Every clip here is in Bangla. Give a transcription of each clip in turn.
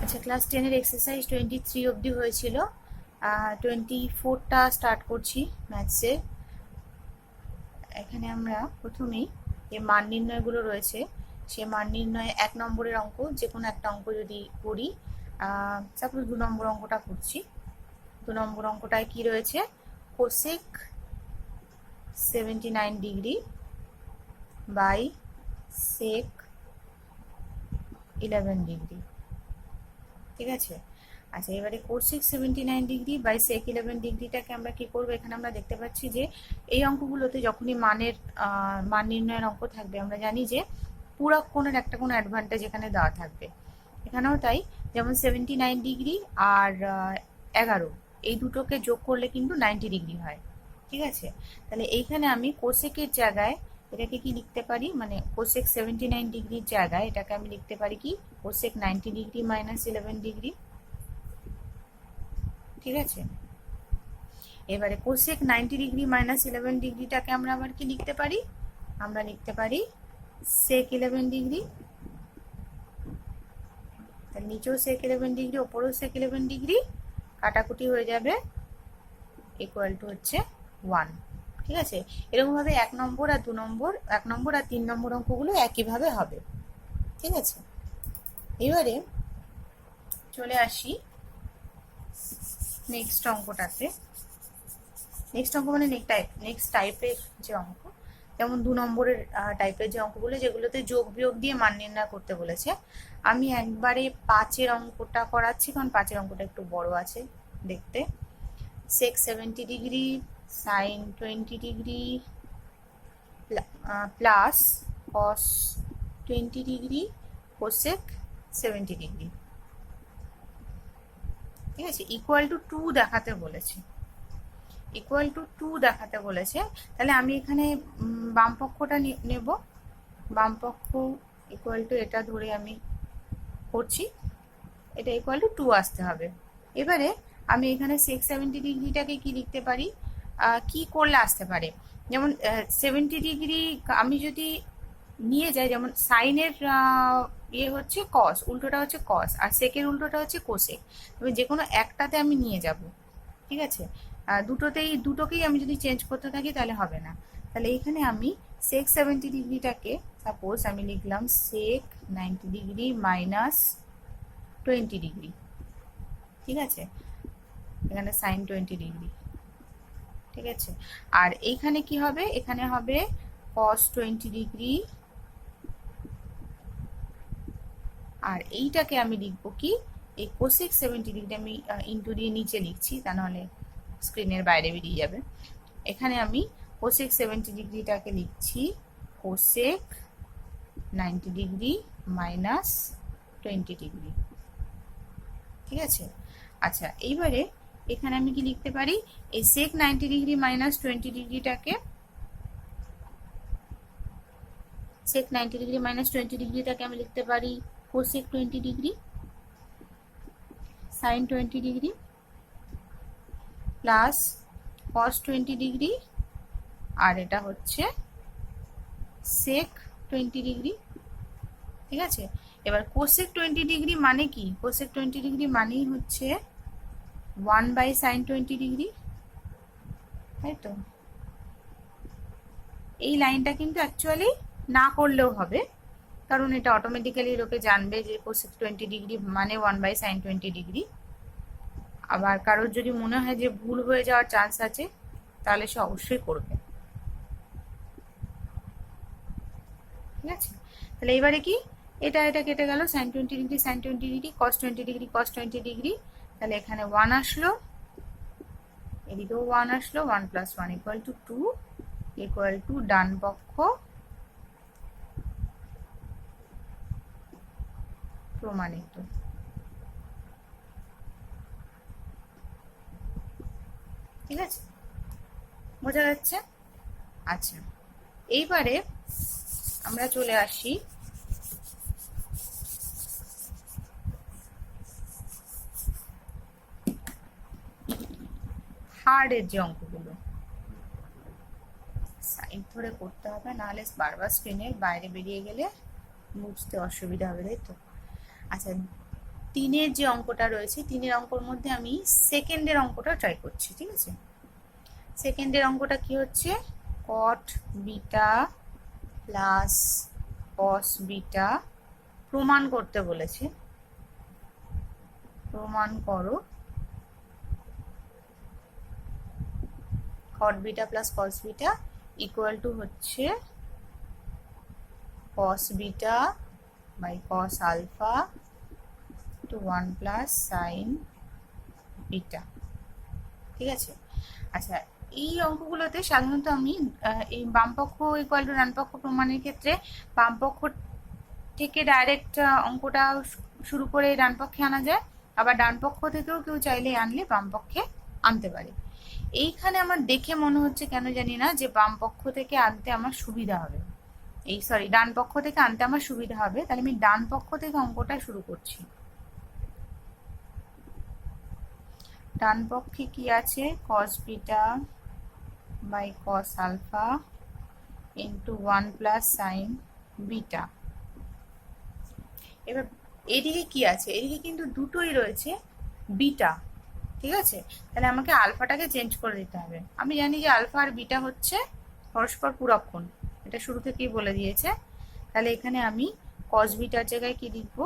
আচ্ছা, ক্লাস 10-এর এক্সারসাইজ 23 অবধি হয়েছিল। 24টা স্টার্ট করছি ম্যাথসের। এখানে আমরা প্রথমেই যে মান নির্ণয়গুলো রয়েছে সে মান নির্ণয়ে 1 নম্বরের অঙ্ক, যে কোনো একটা অঙ্ক যদি করি, সাপোজ 2 নম্বর অঙ্কটা করছি। 2 নম্বর অঙ্কটায় কি রয়েছে? Cosec 79 degree by sec 11 degree. ঠিক আছে। আচ্ছা, এবারে কোসেক 79 ডিগ্রি বাই সেক 11 ডিগ্রিটাকে আমরা কি করবো? এখানে আমরা দেখতে পাচ্ছি যে এই অঙ্কগুলোতে যখনই মান নির্ণয়ের অঙ্ক থাকবে, আমরা জানি যে পুরো কোণের একটা কোনো অ্যাডভান্টেজ এখানে দেওয়া থাকবে। এখানেও তাই, যেমন 79 ডিগ্রি আর 11 এই দুটোকে যোগ করলে কিন্তু 90 ডিগ্রি হয়। ঠিক আছে। তাহলে এইখানে আমি কোসেকের জায়গায় এটাকে কি লিখতে পারি, মানে কোসেক 79 ডিগ্রির জায়গায় এটাকে আমি লিখতে পারি কি, কোসেক 90 ডিগ্রি মাইনাস 11 ডিগ্রি। ঠিক আছে। এবারে কোসেক 90 ডিগ্রি মাইনাস 11 ডিগ্রিটাকে আমরা আবার কি লিখতে পারি? আমরা লিখতে পারি সেক 11 ডিগ্রি। তার নিচেও সেক 11 ডিগ্রি, ওপরেও সেক 11 ডিগ্রি, কাটাকুটি হয়ে যাবে, ইকুয়াল টু হচ্ছে 1। ঠিক আছে। এরকম ভাবে 1 নম্বর আর 2 নম্বর, 1 নম্বর আর 3 নম্বর অঙ্কগুলো একইভাবে হবে। ঠিক আছে। এবারে চলে আসি নেক্সট অঙ্কটাতে। নেক্সট অঙ্ক মানে নেক্সট টাইপের যে অঙ্ক, যেমন 2 নম্বরের টাইপের যে অঙ্কগুলো, যেগুলোতে যোগ বিয়োগ দিয়ে মান নির্ণয় করতে বলেছে। আমি একবারে 5-এর অঙ্কটা করাচ্ছি, কারণ 5-এর অঙ্কটা একটু বড় আছে দেখতে। সেক 70 degree sine 20 degree plus cos 20 degree cosec 70 degree. ঠিক আছে। ইকুয়াল টু 2 দেখাতে বলেছে। ইকুয়াল টু 2 দেখাতে বলেছে। তাহলে আমি এখানে বাম পক্ষটা নেব। বাম পক্ষ ইকুয়াল টু এটা ধরে আমি করছি, এটা ইকুয়াল টু 2 আসতে হবে। এবারে আমি এখানে সেক 70 ডিগ্রিটাকে কি লিখতে পারি, কি করলে আসতে পারে? যেমন 70 ডিগ্রি আমি যদি নিয়ে যাই, যেমন সাইনের ইয়ে হচ্ছে কস, উল্টোটা হচ্ছে কস, আর সেকের উল্টোটা হচ্ছে কোসেক। তবে যে কোনো একটাতে আমি নিয়ে যাব। ঠিক আছে। দুটোকেই আমি যদি চেঞ্জ করতে থাকি তাহলে হবে না। তাহলে এখানে আমি সেক 70 ডিগ্রিটাকে সাপোজ আমি লিখলাম সেক 90 ডিগ্রি মাইনাস 20 ডিগ্রি। ঠিক আছে। এখানে সাইন 20 ডিগ্রি। ঠিক আছে। আর এইখানে কি হবে? এখানে হবে কস 20 ডিগ্রি, আর এইটাকে আমি লিখবো কি, এই কোসেক 70 ডিগ্রি আমি ইন্টু দিয়ে নিচে লিখছি, তা নাহলে স্ক্রিনের বাইরে বেরিয়ে যাবে। এখানে আমি কোসেক 70 ডিগ্রিটাকে লিখছি কোসেক 90 ডিগ্রি মাইনাস 20 ডিগ্রি। ঠিক আছে। আচ্ছা, এইবারে এখানে আমি কি লিখতে পারি, এই সেক 90 ডিগ্রি মাইনাস 20 ডিগ্রিটাকে, সেক 90 ডিগ্রি মাইনাস 20 ডিগ্রিটাকে আমি লিখতে পারি cosec 20 degree sine 20 degree plus cos 20 degree, আর এটা হচ্ছে সেক 20 ডিগ্রি। ঠিক আছে। এবার কোসেক 20 ডিগ্রি মানে কি? কোসেক 20 ডিগ্রি মানেই হচ্ছে 1 বাই সাইন 20 ডিগ্রি। তাই তো। এই লাইনটা কিন্তু অ্যাকচুয়ালি না করলেও হবে, কারণ এটা অটোমেটিক্যালি লোকে জানবে যে কোসেক 20 ডিগ্রি মানে 1 বাই সাইন 20 ডিগ্রি। আবার কারোর যদি মনে হয় যে ভুল হয়ে যাওয়ার চান্স আছে, তাহলে সে অবশ্যই করবে। ঠিক আছে। তাহলে এবারে কি, এটা কেটে গেল, sine 20 degree sine 20 degree, cos 20 degree cos 20 degree. তাহলে এখানে 1 আসলো, এদিকেও 1 আসলো, 1 plus 1 equal to 2, equal to ডান পক্ষ প্রমাণিত। ঠিক আছে, বোঝা যাচ্ছে? আচ্ছা, এইবারে আমরা চলে আসি হার্ডের যে অঙ্কগুলো। সাইড ধরে করতে হবে, নাহলে বারবার স্ক্রিনের বাইরে বেরিয়ে গেলে বুঝতে অসুবিধা হবে, তাই তো। আচ্ছা, তিনের যে অঙ্কটা রয়েছে, তিনের অঙ্কর মধ্যে আমি সেকেন্ডের অঙ্কটা ট্রাই করছি, ঠিক আছে। সেকেন্ডের অঙ্কটা কি হচ্ছে, cot beta plus cos beta প্রমাণ করতে বলেছে। প্রমাণ করো cot beta plus cos beta equal to হচ্ছে cos beta by cos alpha to 1 plus sine beta, ঠিক আছে। আচ্ছা, এই অঙ্কগুলোতে সাধারণত আমি এই বামপক্ষ ইকুয়াল টু ডানপক্ষ প্রমাণের ক্ষেত্রে বামপক্ষ থেকে ডাইরেক্ট অঙ্কটা শুরু করে ডানপক্ষে আনা যায়, আবার ডানপক্ষ থেকেও কেউ চাইলে আনলে বামপক্ষে আনতে পারে। এইখানে আমার দেখে মনে হচ্ছে কেন জানি না যে বামপক্ষ থেকে আনতে আমার সুবিধা হবে, ডান পক্ষ থেকে আনতে আমার সুবিধা হবে। তাহলে আমি ডান পক্ষ থেকে অঙ্কটা শুরু করছি। ডান পক্ষে কি আছে, cos beta by cos alpha into 1 plus sine beta. এবার এদিকে কি আছে, এদিকে কিন্তু দুটোই রয়েছে বিটা, ঠিক আছে। তাহলে আমাকে আলফাটাকে চেঞ্জ করে দিতে হবে। আমি জানি যে আলফা আর বিটা হচ্ছে পরস্পর পূরক কোণ, এটা শুরু থেকেই বলে দিয়েছে। তাহলে এখানে আমি cos বিটার জায়গায় কি লিখবো,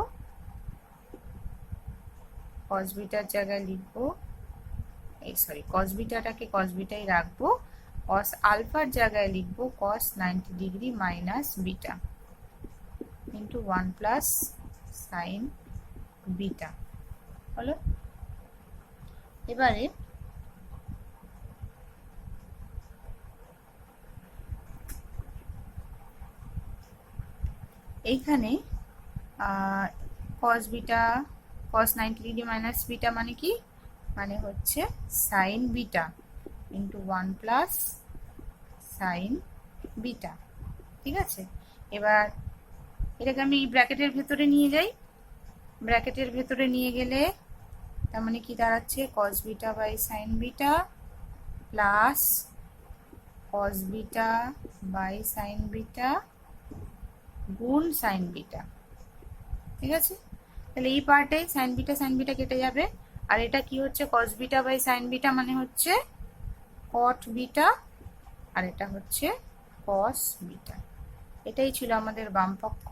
cos বিটার জায়গায় লিখবো cos বিটাটাকে cos বিটাই রাখবো, cos আলফার জায়গায় লিখবো cos 90 degree minus beta into 1 plus sine beta হলো। এবারে এইখানে cos beta cos 90 degree minus beta মানে কি, মানে হচ্ছে sign beta into 1 plus sine beta, ঠিক আছে। এবার এটাকে আমি ব্র্যাকেটের ভেতরে নিয়ে যাই, ব্র্যাকেটের ভেতরে নিয়ে গেলে তার মানে কি দাঁড়াচ্ছে, cos beta by sine beta plus cos beta by sine beta গুণ সাইন বিটা, ঠিক আছে। তাহলে এই পার্টে সাইন বিটা কেটে যাবে, আর এটা কি হচ্ছে, cos beta by sine beta মানে হচ্ছে cot বিটা, আর এটা হচ্ছে cos বিটা। এটাই ছিল আমাদের বাম পক্ষ,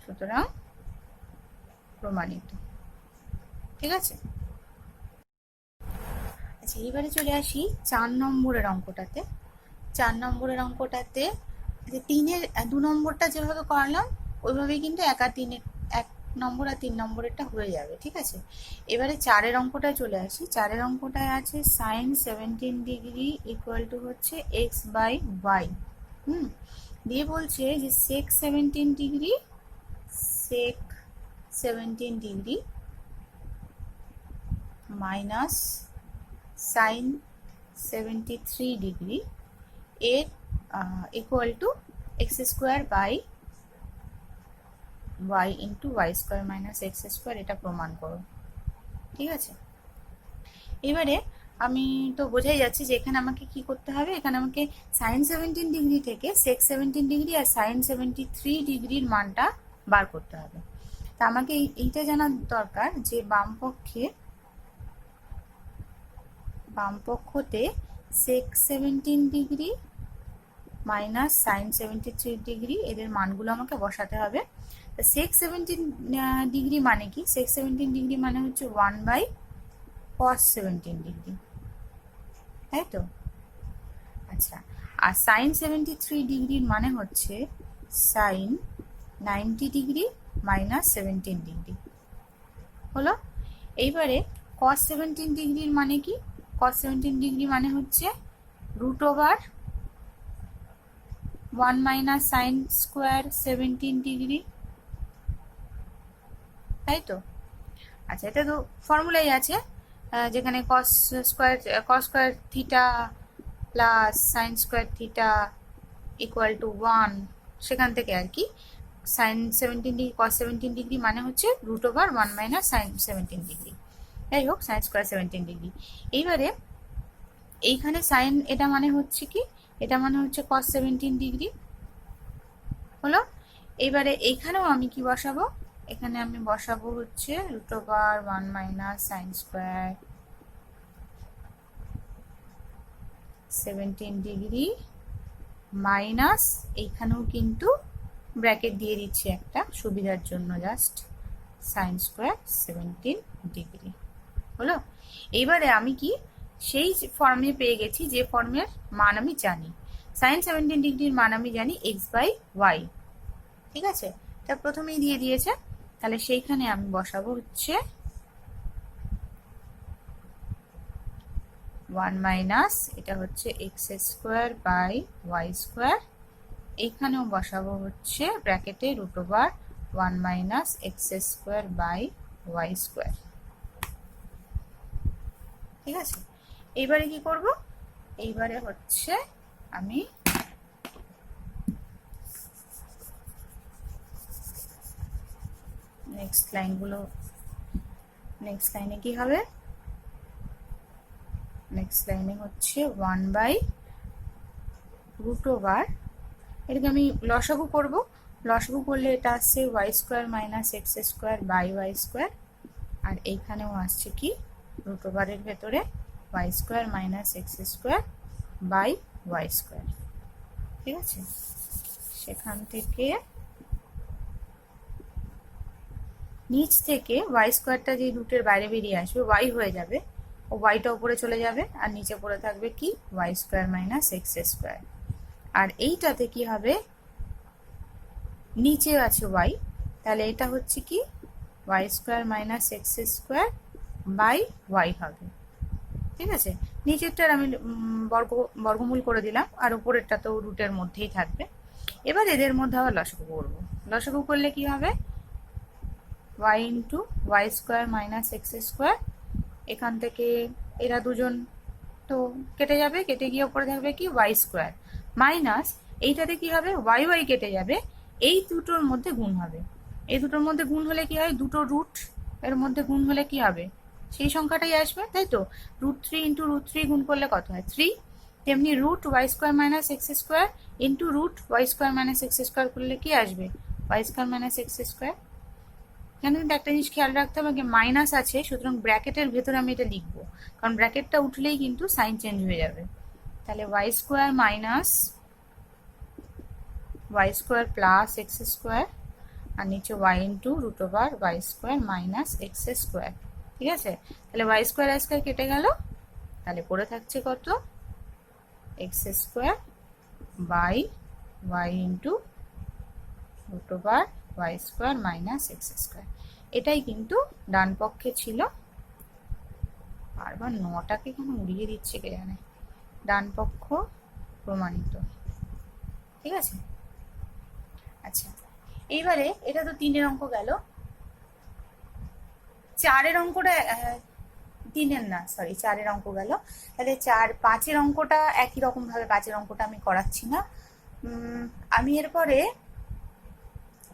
সুতরাং প্রমাণিত, ঠিক আছে। আচ্ছা, এবারে চলে আসি 4 নম্বরের অঙ্কটাতে। 4 নম্বরের অঙ্কটাতে যে 2 নম্বরটা যেভাবে করালাম ওইভাবেই কিন্তু 1 আর 1 নম্বর আর 3 নম্বরেরটা হয়ে যাবে, ঠিক আছে। এবারে 4-এর অঙ্কটায় চলে আসি। 4-এর অঙ্কটায় আছে সাইন 17 ডিগ্রি ইকুয়াল টু হচ্ছে এক্স বাই ওয়াই, দিয়ে বলছে যে sec 17 degree minus sine 73 degree এর equal to x square by y into y square minus x square, এটা প্রমাণ করো, ঠিক আছে। এবারে আমি তো বোঝাই যাচ্ছে যে এখানে আমাকে কি করতে হবে, এখানে আমাকে সাইন 17 ডিগ্রি থেকে সেক 17 ডিগ্রি আর সাইন 73 ডিগ্রির মানটা বার করতে হবে। তা আমাকে এইটা জানার দরকার যে বামপক্ষতে সেক 17 ডিগ্রি মাইনাস সাইন 73 ডিগ্রি এদের মানগুলো আমাকে বসাতে হবে। সেক 17 ডিগ্রি মানে কি, সেক 17 ডিগ্রি মানে হচ্ছে 1 বাই cos 17 ডিগ্রি, তাই তো। আচ্ছা, আর সাইন 73 ডিগ্রির মানে হচ্ছে সাইন 90 ডিগ্রি মাইনাস 17 ডিগ্রি হলো। এইবারে cos 17 ডিগ্রির মানে কি, cos 17 ডিগ্রি মানে হচ্ছে root over 1 minus sine square 17 degree, তাই তো। আচ্ছা, এটা তো ফর্মুলাই আছে, যেখানে cos square theta plus sine square theta equal to 1, সেখান থেকে আর কি সাইন 17 ডিগ্রি cos 17 ডিগ্রি মানে হচ্ছে root over 1 minus sine 17 degree, যাই হোক সাইন স্কোয়ার 17 ডিগ্রি। এইবারে এইখানে সাইন এটা মানে হচ্ছে কি, এটা মানে হচ্ছে cos 17 ডিগ্রি হলো। এইবারে এইখানেও আমি কি বসাবো, এখানে আমি বসাবো হচ্ছে root over 1 minus sine square 17 degree minus, এইখানেও কিন্তু ব্র্যাকেট দিয়ে দিচ্ছি একটা সুবিধার জন্য, জাস্ট সাইন স্কোয়ার 17 ডিগ্রি হলো। এইবারে আমি কি সেই ফর্মে পেয়ে গেছি যে ফর্মের মান আমি জানি, সাইন 17 ডিগ্রির মান আমি জানি এক্স বাই ওয়াই, ঠিক আছে, তা প্রথমেই দিয়ে দিয়েছে, তাহলে সেইখানে আমি বসাবো হচ্ছে 1 মাইনাস, এটা হচ্ছে x square by y square, এইখানেও বসাবো হচ্ছে ব্র্যাকেটে root over 1 minus x square by y square, ঠিক আছে। এইবারে কি করব, এইবারে হচ্ছে আমি নেক্সট লাইনে কি হবে, নেক্সট লাইনে হচ্ছে 1 বাই রুট ওভার, এটাকে আমি লসাগু করব, লসাগু করলে এটা আসছে y square minus x square by y square, আর এইখানেও আসছে কি রুট ওভারের ভেতরে y square minus x square by y square, ঠিক আছে। সেখান থেকে নিচ থেকে ওয়াই স্কোয়ারটা যে রুটের বাইরে বেরিয়ে আসবে ওয়াই হয়ে যাবে, ও ওয়াইটা উপরে চলে যাবে, আর নিচে পড়ে থাকবে কি y square minus x square, আর এইটাতে কি হবে, নিচে আছে ওয়াই, তাহলে এটা হচ্ছে কি y square minus x square by y হবে, ঠিক আছে। নিচেরটার আমি বর্গমূল করে দিলাম, আর উপরেরটা তো রুটের মধ্যেই থাকবে। এবার এদের মধ্যে আবার লসাগু করবো, লসাগু করলে কি হবে y into y square minus x square, এখান থেকে এরা দুজন তো কেটে যাবে, কেটে গিয়ে উপরে থাকবে কি ওয়াই স্কোয়ার মাইনাস, এইটাতে কি হবে ওয়াই ওয়াই কেটে যাবে, এই দুটোর মধ্যে গুণ হবে, এই দুটোর মধ্যে গুণ হলে কি হয়, দুটো রুট এর মধ্যে গুণ হলে কি হবে সেই সংখ্যাটাই আসবে, তাই তো। √3 ইন্টু √3 গুণ করলে কত হয় 3, তেমনি root y square minus x square into root y square minus x square করলে কি আসবে y square minus x square. এখানে কিন্তু একটা জিনিস খেয়াল রাখতে হবে, মাইনাস আছে, সুতরাং ব্র্যাকেটের ভেতরে আমি এটা লিখবো, কারণ ব্র্যাকেটটা উঠলেই কিন্তু সাইন চেঞ্জ হয়ে যাবে। তাহলে y square minus y square plus x square, আর নিচে y into root over y square minus x square, ঠিক আছে। তাহলে ওয়াই স্কোয়ার স্কোয়ার কেটে গেল, তাহলে পড়ে থাকছে কত x square by y into root over y square minus x square, এটাই কিন্তু ডান পক্ষে ছিল। বারবার নটাকে কেন উড়িয়ে দিচ্ছে কে জানে, ডান পক্ষ প্রমাণিত, ঠিক আছে। আচ্ছা, এইবারে এটা তো 3-এর অঙ্ক গেল, 4-এর অঙ্কটা 3-এর না, সরি 4-এর অঙ্ক গেল, তাহলে 5-এর অঙ্কটা একই রকম ভাবে 5-এর অঙ্কটা আমি করাচ্ছি না, আমি এরপরে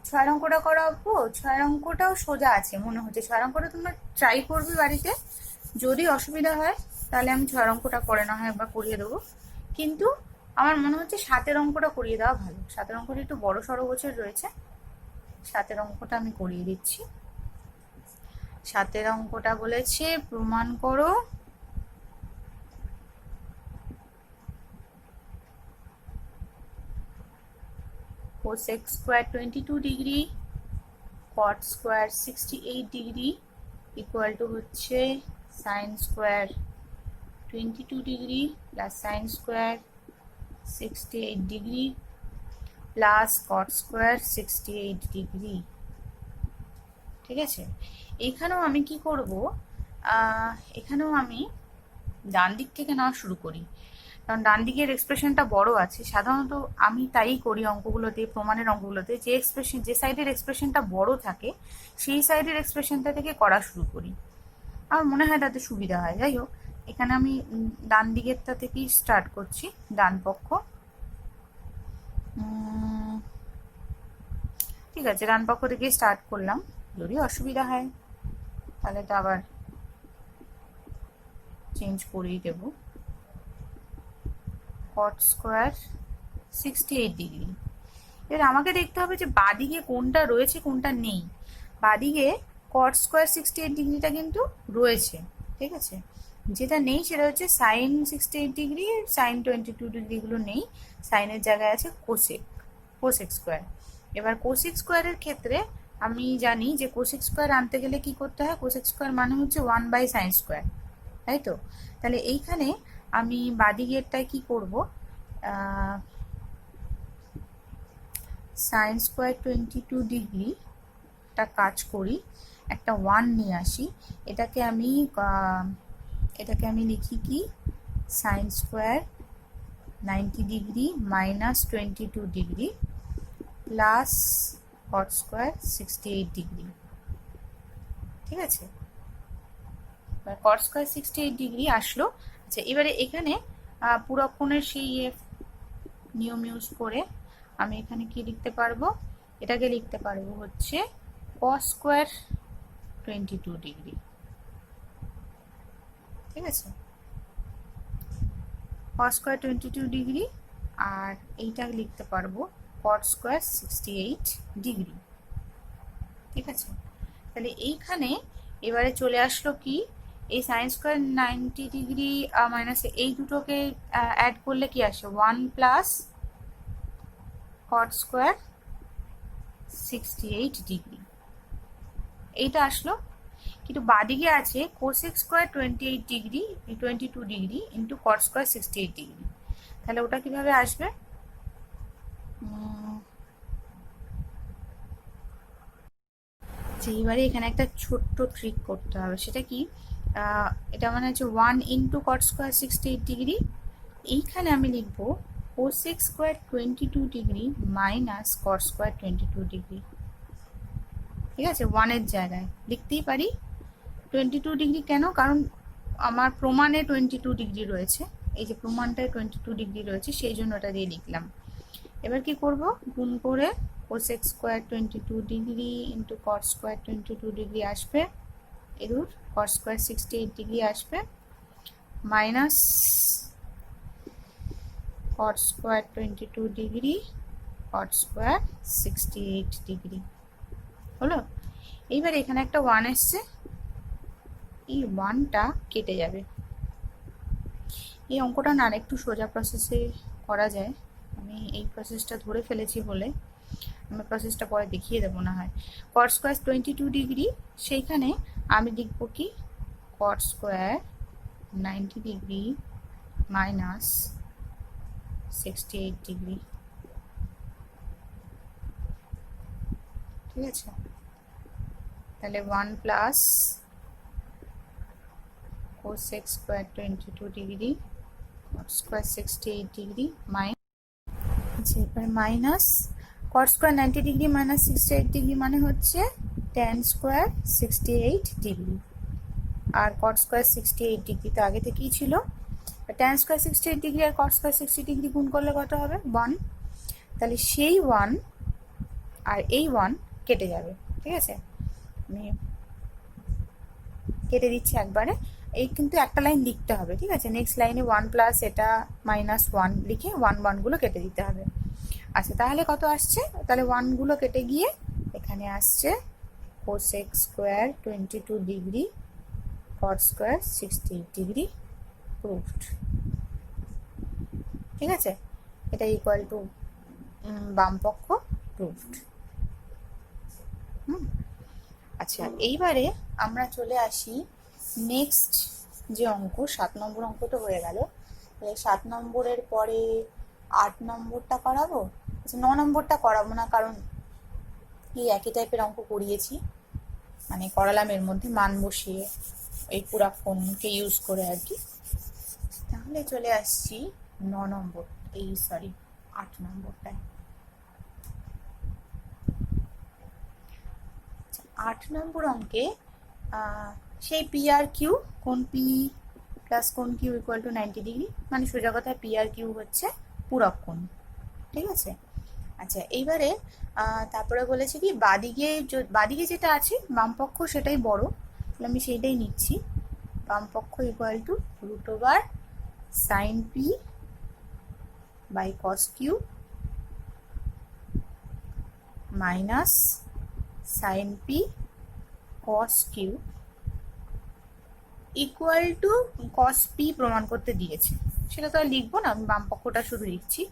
6-এর অঙ্কটা করাবো। 6-এর অঙ্কটাও সোজা আছে মনে হচ্ছে, 6-এর অঙ্কটা তোমরা ট্রাই করবে বাড়িতে, যদি অসুবিধা হয় তাহলে আমি 6-এর অঙ্কটা করে না হয় একবার করিয়ে দেবো, কিন্তু আমার মনে হচ্ছে 7-এর অঙ্কটা করিয়ে দেওয়া ভালো, 7-এর অঙ্কটা একটু বড় সড়ো বছর রয়েছে, 7-এর অঙ্কটা আমি করিয়ে দিচ্ছি। 7-এর অঙ্কটা বলেছে প্রমাণ করো cosec square 22 degree cot square 68 degree equal to হচ্ছে sine square 22 degree plus sine square 68 degree plus cot square 68 degree, ঠিক আছে। এখানেও আমি কি করব, এখানেও আমি ডান দিক থেকে নেওয়া শুরু করি, কারণ ডান দিকের এক্সপ্রেশনটা বড় আছে, সাধারণত আমি তাই করি অঙ্কগুলোতে, প্রমাণের অঙ্কগুলোতে, যে সাইডের এক্সপ্রেশনটা বড় থাকে সেই সাইডের এক্সপ্রেশনটা থেকে করা শুরু করি, আমার মনে হয় তাতে সুবিধা হয়। যাই হোক, এখানে আমি ডান দিকেরটা থেকেই স্টার্ট করছি, ডান পক্ষ, ঠিক আছে, ডান পক্ষ থেকে স্টার্ট করলাম, যদি অসুবিধা হয় তাহলে তো আবার চেঞ্জ করেই দেব। cot স্কোয়ার 68 ডিগ্রি, এবার আমাকে দেখতে হবে যে বাদিকে কোনটা রয়েছে কোনটা নেই, বাদিকে কট স্কোয়ার 68 ডিগ্রিটা কিন্তু রয়েছে, ঠিক আছে। যেটা নেই সেটা হচ্ছে সাইন 68 ডিগ্রি, সাইন 22 ডিগ্রিগুলো নেই, সাইনের জায়গায় আছে কোসেক স্কোয়ার। এবার কোসেক স্কোয়ারের ক্ষেত্রে আমি জানি যে কোসেক স্কোয়ার আনতে গেলে কি করতে হয়, কোসেক স্কোয়ার মানে হচ্ছে 1/sin স্কোয়ার, তাই তো। তাহলে এইখানে আমি বাদিকেরটায় কি করব, সাইন স্কোয়ার 22 ডিগ্রিটা কাজ করি, একটা 1 নিয়ে আসি, এটাকে আমি লিখি কি sine square 90 degree minus 22 degree plus cot square 68 degree, ঠিক আছে। কট স্কোয়ার 68 ডিগ্রি আসলো। আচ্ছা, এবারে এখানে পুরো কোণের সেই নিয়ম ইউজ করে আমি এখানে কি লিখতে পারবো, এটাকে লিখতে পারবো হচ্ছে কস স্কোয়ার 22 ডিগ্রি, ঠিক আছে। কস স্কোয়ার 22 ডিগ্রি, আর এইটা লিখতে পারবো কট স্কোয়ার 68 ডিগ্রি, ঠিক আছে। তাহলে এইখানে এবারে চলে আসলো কি, এই সাইন স্কোয়ার 90 ডিগ্রি মাইনাস এই দুটোকে অ্যাড করলে কি আসে 1 প্লাস কট স্কোয়ার 68 ডিগ্রি, এইটা আসলো। কিন্তু বাদিকে আছে cosec square 22 degree into cot square 68 degree, তাহলে ওটা কিভাবে আসবে, এইবারে এখানে একটা ছোট্ট ট্রিক করতে হবে, সেটা কি, এটা মানে হচ্ছে 1 ইন্টু কট স্কোয়ার 68 ডিগ্রি, এইখানে আমি লিখবো cosec square 22 degree minus cot square 22 degree, ঠিক আছে। 1-এর জায়গায় লিখতেই পারি 22 ডিগ্রি, কেন, কারণ আমার প্রমাণে 22 ডিগ্রি রয়েছে, এই যে প্রমাণটায় 22 ডিগ্রি রয়েছে, সেই জন্য ওটা দিয়ে লিখলাম। এবার কি করব, গুণ করে cosec square 22 degree into cot square 22 degree আসবে, এরূপ কট স্কোয়ার 68 ডিগ্রি আসবে, minus cot square 22 degree cot square 68 degree হলো। এইবার এখানে একটা 1 এসছে, এই 1টা কেটে যাবে। এই অঙ্কটা না একটু সোজা প্রসেসে করা যায়, আমি এই প্রসেসটা ধরে ফেলেছি বলে আমি প্রসেসটা পরে দেখিয়ে দেবো না হয়। কট স্কোয়ার 22 ডিগ্রি, সেইখানে আমি লিখব কি cot square 90 degree minus 68 degree, ঠিক আছে। তাহলে 1 plus cosec square 22 degree cot square 68 degree minus cot square 90 degree minus 68 degree মানে হচ্ছে ট্যান স্কোয়ার 68 ডিগ্রি, আর কট স্কোয়ার 68 ডিগ্রি তো আগে থেকেই ছিল, ট্যান স্কোয়ার 68 ডিগ্রি আর কট স্কোয়ার 60 ডিগ্রি গুণ করলে কত হবে 1, তাহলে সেই 1 আর এই 1 কেটে যাবে, ঠিক আছে। আমি কেটে দিচ্ছি একবারে, এই কিন্তু একটা লাইন লিখতে হবে, ঠিক আছে। নেক্সট লাইনে 1 প্লাস এটা মাইনাস 1 লিখে 1 গুলো কেটে দিতে হবে। আচ্ছা, তাহলে কত আসছে, তাহলে 1 গুলো কেটে গিয়ে এখানে আসছে cosec square 22 degree cot square 68 degree proved, ঠিক আছে। এটা ইকুয়াল টু বামপক্ষ প্রুভড। আচ্ছা, এইবারে আমরা চলে আসি নেক্সট যে অঙ্ক, 7 নম্বর অঙ্ক তো হয়ে গেল, 7 নম্বরের পরে 8 নম্বরটা করাবো। আচ্ছা, 9 নম্বরটা করাবো না, কারণ এই একই টাইপের অঙ্ক করিয়েছি, মানে করালাম এর মধ্যে মান বসিয়ে এই পুরা ফোনকে ইউজ করে আর কি। তাহলে চলে আসছি 9 নম্বর, 8 নম্বরটায়। 8 নম্বর অঙ্কে সেই পি আর কিউ, কোন পি প্লাস কোন কিউ ইকুয়াল টু 90 ডিগ্রি, মানে সোজা কথা পি আর কিউ হচ্ছে পূরক কোণ, ঠিক আছে। আচ্ছা, এইবারে তারপরে বলেছে কি বাদিকে যেটা আছে বামপক্ষ সেটাই বড়, তাহলে আমি সেইটাই নিচ্ছি। বামপক্ষ equal to √, sine p by cos q minus sine p cos q equal to cos p প্রমাণ করতে দিয়েছে, সেটা তো আর লিখবো না, আমি বাম পক্ষটা শুধু লিখছি।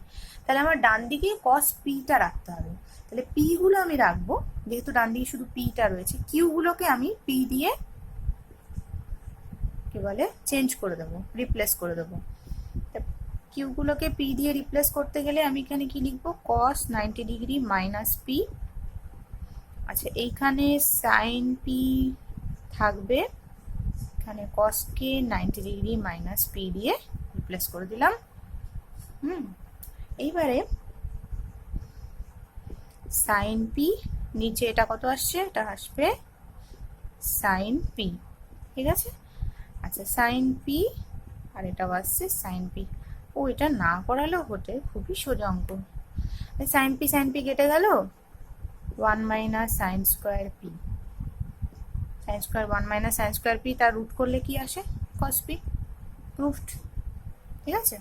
তাহলে আমার ডান দিকে কস পিটা রাখতে হবে। তাহলে পি গুলো আমি রাখবো, যেহেতু ডান দিকে শুধু পিটা রয়েছে। কিউ গুলোকে আমি পি দিয়ে কি বলে চেঞ্জ করে দেবো, রিপ্লেস করে দেবো। কিউ গুলোকে পি দিয়ে রিপ্লেস করতে গেলে আমি এখানে কি লিখবো, কস 90 ডিগ্রি মাইনাস পি। আচ্ছা, এইখানে সাইন পি থাকবে, এখানে কস কে 90 ডিগ্রি মাইনাস পি দিয়ে রিপ্লেস করে দিলাম। এইবারে সাইন পি, নিচে এটা কত আসছে, এটা আসবে সাইন পি, ঠিক আছে। আচ্ছা, সাইন পি আর এটাও আসছে সাইন পি। ও, এটা না করালেও হতে, খুবই সোজা অঙ্ক। সাইন পি কেটে গেল, 1 minus sine square P, sine square 1 minus sine square P, তার রুট করলে কি আসে, কস পি, প্রুফড, ঠিক আছে।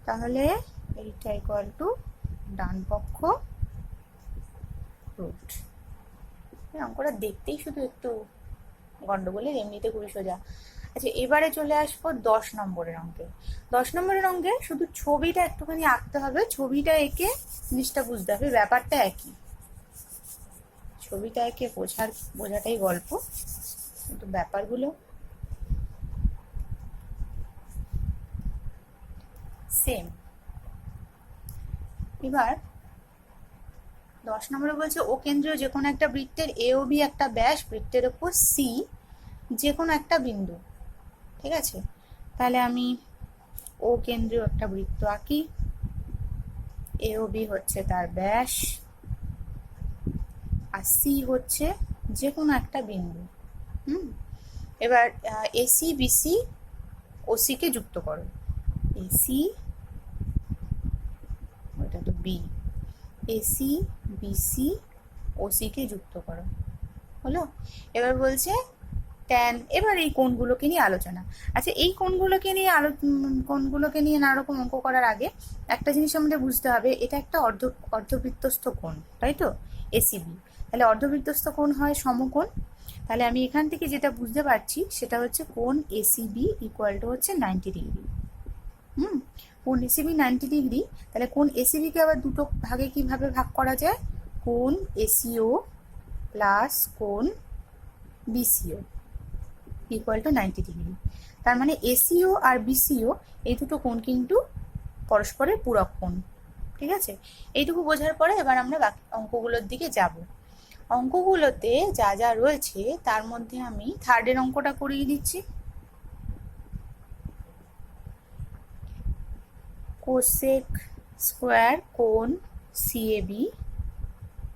তাহলে এইটা ইকুয়াল টু ডান পক্ষ প্রুফড। অঙ্কটা দেখতেই শুধু একটু গন্ডগোলের, এমনিতে খুবই সোজা। আচ্ছা, এবারে চলে আসবো 10 নম্বরের অঙ্কে। 10 নম্বরের অঙ্কে শুধু ছবিটা একটুখানি আঁকতে হবে, ছবিটা এঁকে জিনিসটা বুঝতে হবে, ব্যাপারটা একই, ছবিটা এঁকে বোঝাটাই গল্প, কিন্তু ব্যাপারগুলো সেম। এবার 10 নম্বরে বলছে ও কেন্দ্রীয় যে কোনো একটা বৃত্তের এ ও বি একটা ব্যাস, বৃত্তের ওপর সি যে কোনো একটা বিন্দু, ঠিক আছে। তাহলে আমি ও কেন্দ্রীয় একটা বৃত্ত আঁকি, এ ও বি হচ্ছে তার ব্যাস, আর সি হচ্ছে যে কোনো একটা বিন্দু। এবার এসি বিসি ওসি কে যুক্ত করো, এসি, ওটা তো বি, এসি বিসি ওসি কে যুক্ত করো, হলো। এবার বলছে ট্যান, এবার এই কোণগুলোকে নিয়ে আলোচনা। আচ্ছা, এই কোণগুলোকে নিয়ে নানা রকম অঙ্ক করার আগে একটা জিনিস আমাদের বুঝতে হবে, এটা একটা অর্ধবৃত্তস্থ কোণ, তাই তো, এসিবি। তাহলে অর্ধবৃত্তস্থ কোণ হয় সমকোণ। তাহলে আমি এখান থেকে যেটা বুঝতে পারছি সেটা হচ্ছে কোণ এসিবি ইকুয়াল টু হচ্ছে 90 ডিগ্রি। কোণ এসিবি 90 ডিগ্রি। তাহলে কোণ এসিবিকে আবার দুটো ভাগে কিভাবে ভাগ করা যায়, কোণ এসিও প্লাস কোণ বিসিও ইকুয়াল টু 90 ডিগ্রি। তার মানে এসিও আর বিসিও এই দুটো কোণ কিন্তু পরস্পরের পূরক কোণ, ঠিক আছে। এইটুকু বোঝার পরে এবার আমরা বাকি অঙ্কগুলোর দিকে যাব। অঙ্কগুলোতে যা যা রয়েছে তার মধ্যে আমি থার্ডের অঙ্কটা করিয়ে দিচ্ছি। কোসেক স্কোয়ার কোণ সিএবি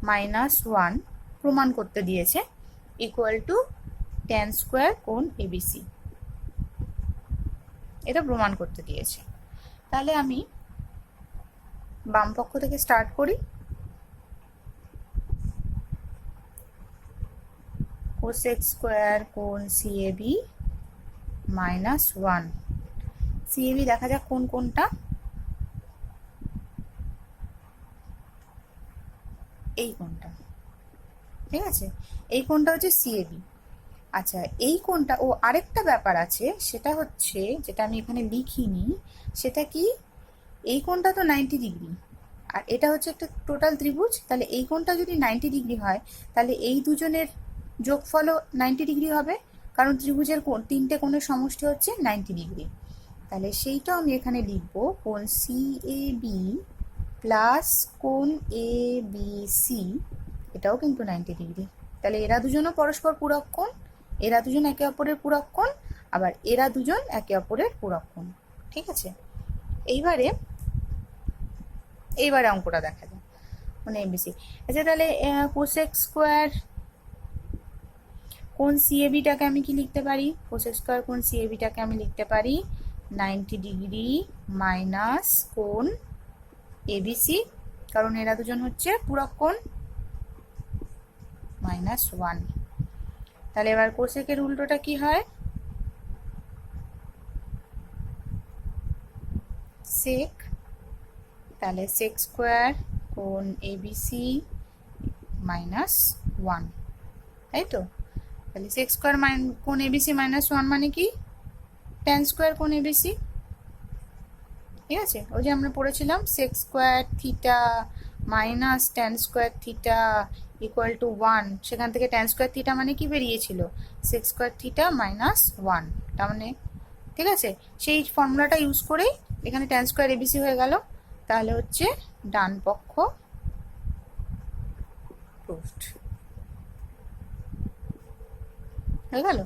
-1 প্রমাণ করতে দিয়েছে ইকুয়াল টু ট্যান স্কোয়ার কোণ এবিসি, এটা প্রমাণ করতে দিয়েছে। তাহলে আমি বাম পক্ষ থেকে স্টার্ট করি। কোসেক স্কোয়ার কোণ সিএবি -1, সিএবি দেখা যাক কোন কোনটা, এই কোণটা, ঠিক আছে, এই কোণটা হচ্ছে সিএবি। আচ্ছা, এই কোণটা, ও আরেকটা ব্যাপার আছে, সেটা হচ্ছে যেটা আমি এখানে লিখিনি, সেটা কি, এই কোণটা তো 90 ডিগ্রি, আর এটা হচ্ছে একটা টোটাল ত্রিভুজ। তাহলে এই কোণটা যদি 90 ডিগ্রি হয়, তাহলে এই দুজনের যোগফলও 90 ডিগ্রি হবে, কারণ ত্রিভুজের কোণ, তিনটে কোণের সমষ্টি হচ্ছে 90 ডিগ্রি। তাহলে সেইটাও আমি এখানে লিখবো, কোণ সিএবি প্লাস কোণ এবিসি, এটাও কিন্তু 90 ডিগ্রি। তাহলে এরা দুজনও পরস্পর পূরক কোণ, এরা দুজন একে অপরের পূরক কোণ, আবার এরা দুজন একে অপরের পূরক কোণ, ঠিক আছে। এইবারে অঙ্কটা দেখা যায়, মানে এবিসি। আচ্ছা, তাহলে কোসেক স্কোয়ার কোণ সিএবিটাকে আমি কি লিখতে পারি, কোসেক স্কোয়ার কোণ সিএবিটাকে আমি লিখতে পারি 90 ডিগ্রি মাইনাস কোণ এবিসি, কারণ এরা দুজন হচ্ছে পূরক কোণ, -1। তাহলে এবার কোসেকের উল্টোটা কি হয়, সেক। তাহলে সেক স্কোয়ার কোণ এবিসি -1, তাই তো। তাহলে সেক্স স্কোয়ার কোণ এবিসি -1 মানে কি ট্যান স্কোয়ার কোণ এবিসি। ঠিক আছে, ওই যে আমরা পড়েছিলাম sex square theta minus tan square theta equal to 1, সেখান থেকে ট্যান স্কোয়ার থিটা মানে কি বেরিয়েছিল সেক্স স্কোয়ার থিটা -1, তার মানে ঠিক আছে সেই ফর্মুলাটা ইউজ করেই এখানে ট্যান স্কোয়ার এবিসি হয়ে গেল। তাহলে হচ্ছে ডান পক্ষ প্রুফড হয়ে গেল।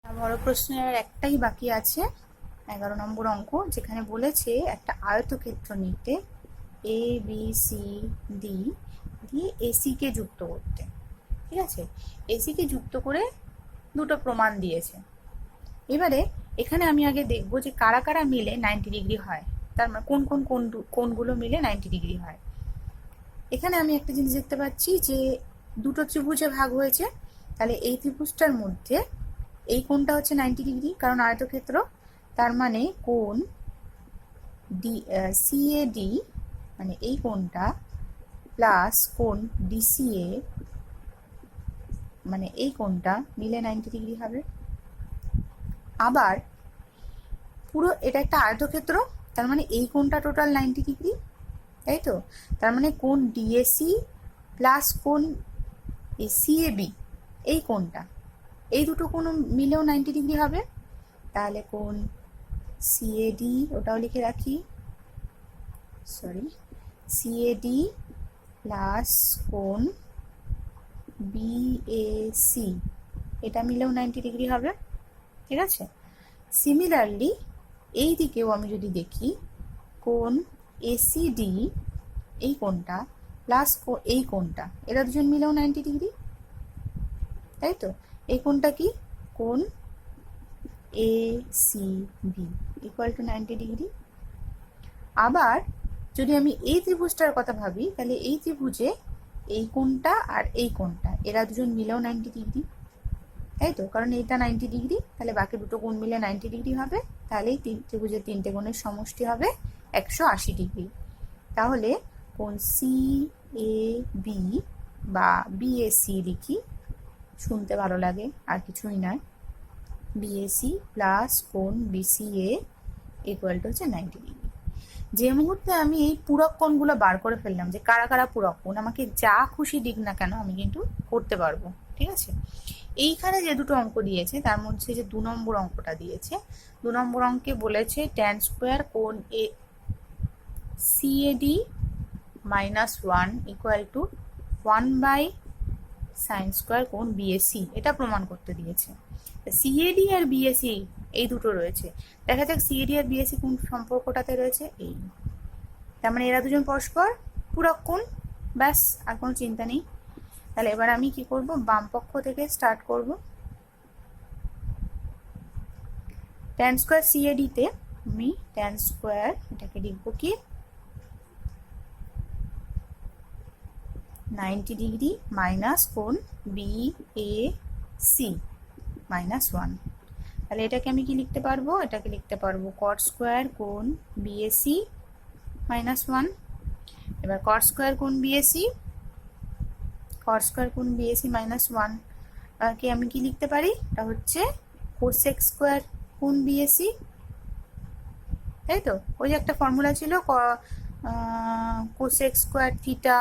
বড় প্রশ্নের আর একটাই বাকি আছে, 11 নম্বর অঙ্ক, যেখানে বলেছে একটা আয়তক্ষেত্র নিতে এ বি সি ডি দিয়ে এসি কে যুক্ত করতে। ঠিক আছে, এসি কে যুক্ত করে দুটো প্রমাণ দিয়েছে। এবারে এখানে আমি আগে দেখবো যে কারা কারা মিলে 90 ডিগ্রি হয়, তার মানে কোন কোন কোণগুলো মিলে 90 ডিগ্রি হয়। এখানে আমি একটা জিনিস দেখতে পাচ্ছি যে দুটো ত্রিভুজে ভাগ হয়েছে, তাহলে এই ত্রিভুজটার মধ্যে এই কোণটা হচ্ছে 90 ডিগ্রি, কারণ আয়তক্ষেত্র, তার মানে কোণ সিএডি মানে এই কোণটা প্লাস কোণ ডিসিএ মানে এই কোণটা মিলে 90 ডিগ্রি হবে। আবার পুরো এটা একটা আয়তক্ষেত্র, তার মানে এই কোণটা টোটাল 90 ডিগ্রি, তাই তো। তার মানে কোণ ডিএসি প্লাস কোণ সিএবি এই কোণটা, এই দুটো কোণ মিলেও 90 ডিগ্রি হবে। তাহলে কোণ সিএডি ওটাও লিখে রাখি, সরি, সিএডি প্লাস কোণ বিএসি এটা মিলেও 90 ডিগ্রি হবে। ঠিক আছে, সিমিলারলি এই দিকেও আমি যদি দেখি কোণ এসিডি এই কোণটা প্লাস এই কোণটা, এরা দুজন মিলেও 90 ডিগ্রি, তাই তো। এই কোণটা কি কোণ এসিবি ইকুয়াল টু 90 ডিগ্রি। আবার যদি আমি এই ত্রিভুজটার কথা ভাবি, তাহলে এই ত্রিভুজে এই কোণটা আর এই কোণটা এরা দুজন মিলেও 90 ডিগ্রি, তাই তো, কারণ এইটা 90 ডিগ্রি, তাহলে বাকি দুটো কোণ মিলে 90 ডিগ্রি হবে, তাহলে এই ত্রিভুজের তিনটে কোণের সমষ্টি হবে 180 ডিগ্রি। তাহলে কোণ সি এ বি বা বিএসি লিখি, শুনতে ভালো লাগে আর কিছুই নয়, বিএসি প্লাস কোণ বিসিএ ইকুয়াল টু হচ্ছে 90 ডিগ্রি। যে মুহূর্তে আমি এই পূরক কোণগুলো বার করে ফেললাম যে কারা কারা পূরক কোণ, আমাকে যা খুশি দিক না কেন আমি কিন্তু করতে পারবো। ঠিক আছে, এইখানে যে দুটো অঙ্ক দিয়েছে তার মধ্যে যে 2 নম্বর অঙ্কটা দিয়েছে, 2 নম্বর অঙ্কে বলেছে ট্যান স্কোয়ার কোণ A CAD -1 equal to 1 sine square কোণ বিএসি, এটা প্রমাণ করতে দিয়েছে। সিএডি আর বিএসি এই দুটো রয়েছে, দেখা যাক সিএডি আর বিএসি কোন সম্পর্কটাতে রয়েছে, এই, তার মানে এরা দুজন পরস্পর পূরক কোণ, ব্যাস আর কোনো চিন্তা নেই। তাহলে এবার আমি কি করব, বাম পক্ষ থেকে স্টার্ট করব। ট্যান স্কোয়ার সিএডি তে আমি ট্যান স্কোয়ার এটাকে লিখবো কি 90 ডিগ্রি মাইনাস কোণ বিএসি -1, তাহলে এটাকে আমি কি লিখতে পারবো, এটাকে লিখতে পারবো কট স্কোয়ার কোণ বিএসি -1। এবার কট স্কোয়ার কোণ বিএসি, কট স্কোয়ার কোণ বিএসি -1 কে আমি কি লিখতে পারি, এটা হচ্ছে কোসেক স্কোয়ার কোণ বিএসি, তাই তো। ওই যে একটা ফর্মুলা ছিল cosec square theta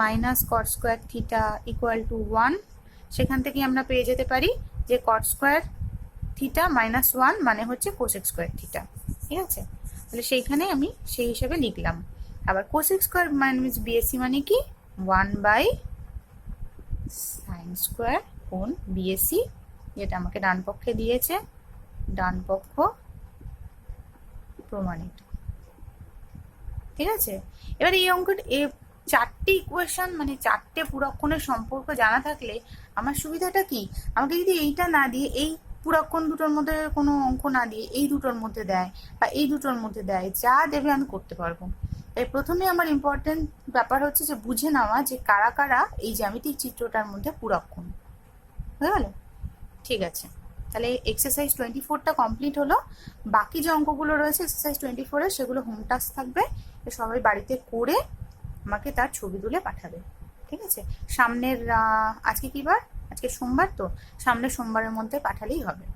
minus cot square theta equal to 1, সেখান থেকে আমরা পেয়ে যেতে পারি যে কট স্কোয়ার থিটা -1 মানে হচ্ছে কোসেক স্কোয়ার থিটা। ঠিক আছে, তাহলে সেইখানে আমি সেই হিসাবে লিখলাম। আবার কোসেক স্কোয়ার মাইনাস বিএসি মানে কি 1 সাইন স্কোয়ার কোণ বিএসি, যেটা আমাকে ডান পক্ষে দিয়েছে, ডান পক্ষ প্রমাণিত। ঠিক আছে, এবার এই অঙ্কটা 4টে ইকুয়েশন মানে 4টে পূরক কোণের সম্পর্ক জানা থাকলে আমার সুবিধাটা কি, আমাকে যদি এইটা না দিয়ে এই পূরক কোণ দুটোর মধ্যে কোনো অঙ্ক না দিয়ে এই দুটোর মধ্যে দেয় বা এই দুটোর মধ্যে দেয়, যা দেবে আমি করতে পারবো। তাই প্রথমে আমার ইম্পর্টেন্ট ব্যাপার হচ্ছে যে বুঝে নেওয়া যে কারা কারা এই জ্যামিতিক চিত্রটার মধ্যে পূরক কোণ। হয়ে গেল? ঠিক আছে, তাহলে এক্সারসাইজ 24টা কমপ্লিট হলো। বাকি যে অঙ্কগুলো রয়েছে এক্সারসাইজ 24-এর সেগুলো হোম টাস্ক থাকবে, সবাই বাড়িতে করে আমাকে তার ছবি তুলে পাঠাবে। ঠিক আছে, সামনের আজকে কী বার, আজকে সোমবার, তো সামনের সোমবারের মধ্যে পাঠালেই হবে।